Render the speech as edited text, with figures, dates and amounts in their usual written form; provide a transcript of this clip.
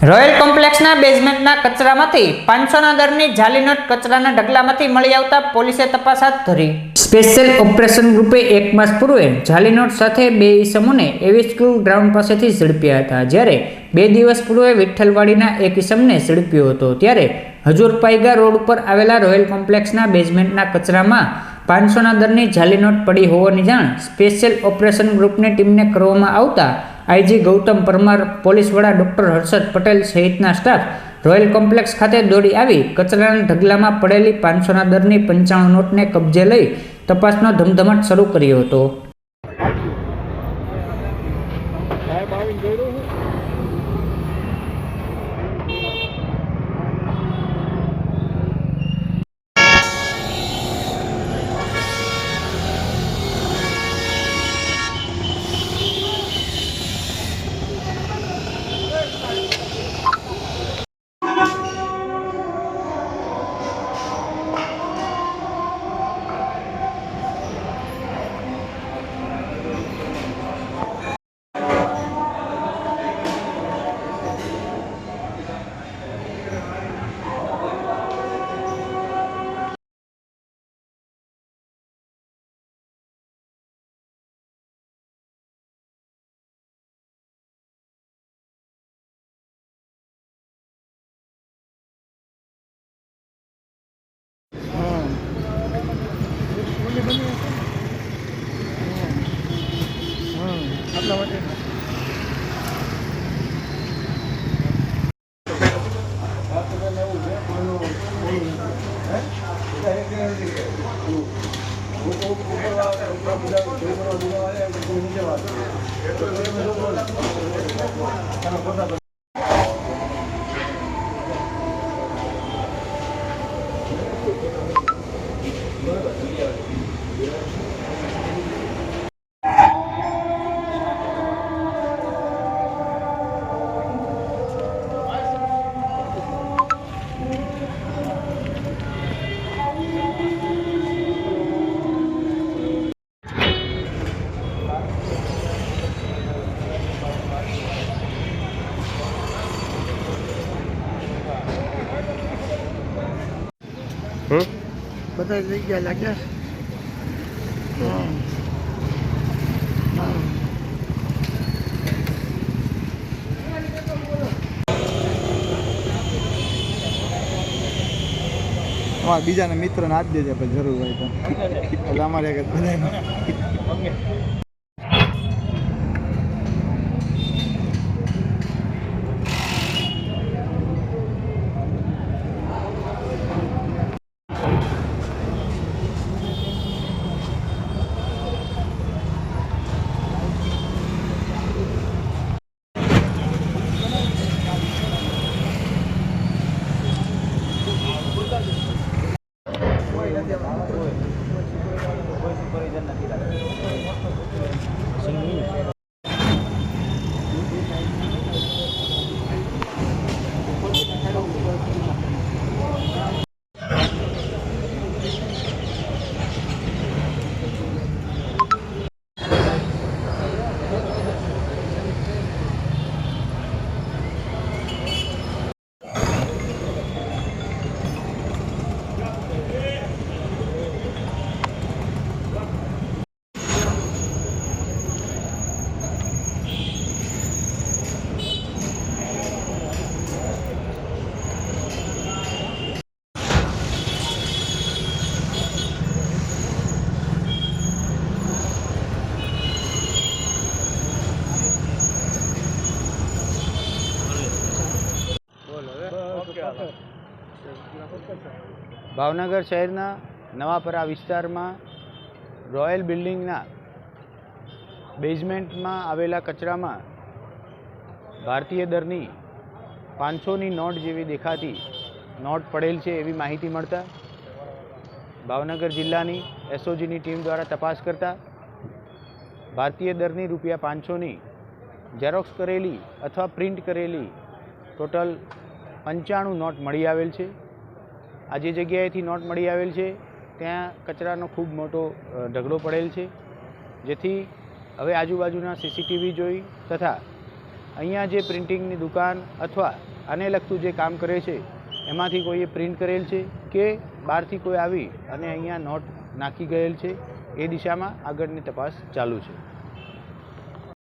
Royal કોમ્પ્લેક્સના બેઝમેન્ટના કચરામાંથી 500ના દરની જાલી not કચરાના ઢગલામાંથી મળી આવતા પોલીસે તપાસ હાથ ધરી। સ્પેશિયલ ઓપરેશન ગ્રુપે 1 માસ પૂર્વે જાલી નોટ સાથે 2 ઈસમોને એવી સ્કૂલ ગ્રાઉન્ડ પાસેથી ઝડપ્યા હતા, જ્યારે 2 દિવસ પૂર્વે વિઠ્ઠલવાડીના એક ઈસમને ઝડપ્યો હતો। ત્યારે હજુરપાઈગા રોડ ઉપર આવેલા રોયલ કોમ્પ્લેક્સના બેઝમેન્ટના કચરામાં 500ના દરની જાલી નોટ પડી હોવાની જાણ સ્પેશિયલ ઓપરેશન ગ્રુપની ટીમને કરવામાં આવતા આઈજી ગૌતમ પરમાર, પોલીસ વડા ડોક્ટર હર્ષદ પટેલ સહિતના સ્ટાફ રોયલ કોમ્પ્લેક્સ ખાતે દોડી આવી કચરાના ઢગલામાં પડેલી 500ના દરની 95 નોટને કબજે લઈ તપાસનો ધમધમાટ શરૂ કર્યો હતો। બધા લઈ ગયા લાગ્યા। બીજાના મિત્રોને આપી દેજે પછી જરૂર હોય તો, એટલે અમારે બધા ભાવનગર શહેરના નવાપરા વિસ્તારમાં રોયલ બિલ્ડિંગના બેઝમેન્ટમાં આવેલા કચરામાં ભારતીય દરની 500ની નોટ જેવી દેખાતી નોટ પડેલ છે એવી માહિતી મળતા ભાવનગર જિલ્લાની એસઓજીની ટીમ દ્વારા તપાસ કરતા ભારતીય દરની ₹500ની ઝેરોક્સ કરેલી અથવા પ્રિન્ટ કરેલી ટોટલ 95 નોટ મળી આવેલ છે। આ જે જગ્યાએથી નોટ મળી આવેલ છે ત્યાં કચરાનો ખૂબ મોટો ઢગલો પડેલ છે, જેથી હવે આજુબાજુના સીસીટીવી જોઈ તથા અહીંયા જે પ્રિન્ટિંગની દુકાન અથવા આને લગતું જે કામ કરે છે એમાંથી કોઈએ પ્રિન્ટ કરેલ છે કે બહારથી કોઈ આવી અને અહીંયા નોટ નાખી ગયેલ છે, એ દિશામાં આગળની તપાસ ચાલુ છે.